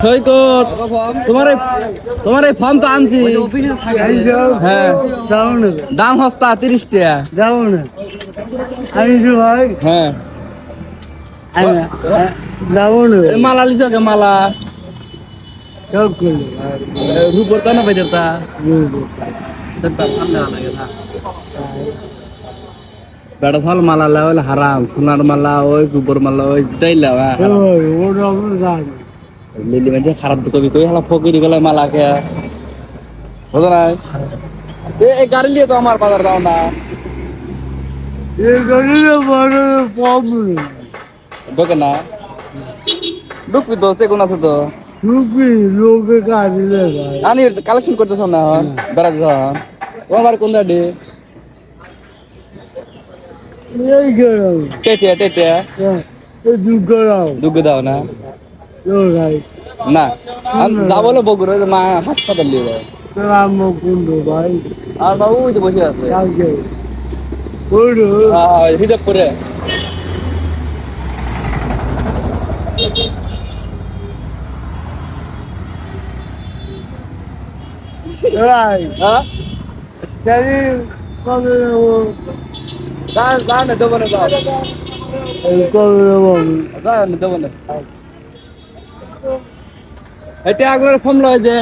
সৈকত তোমার এই ফর্ম তো আনছি। হ্যাঁ দাম সস্তা 30 টাকা। হ্যাঁ মালা লিছ মালা রূপর তা না ভাই দেবতা বেটা ফল মালা লাগালে হারাম, সোনার মালা ওই রূপর মালা ওই যেটাই লাওয়া লিলি মানে খারাপ তো কবি কই হালা ফকিরি গেলে মালা কে বুঝো না। এই গাড়ি লিয়ে তো আমার বাজার দাও না ঢোকে না ঢুকবি তো সে কোন আছে তো আনি কালেকশন করতেছ না বেড়াতে তোমার বাড়ি কোন দাডি টেটিয়া টেটিয়া দুগ্গ দাও না না যা বলে বগুড়া মা হাসপাতাল নিয়ে যায় আর বাবু ওই তো বসে আছে হিদাবপুরে দেবো না দেবো না এটা আগুনের ফর্ম লয় যে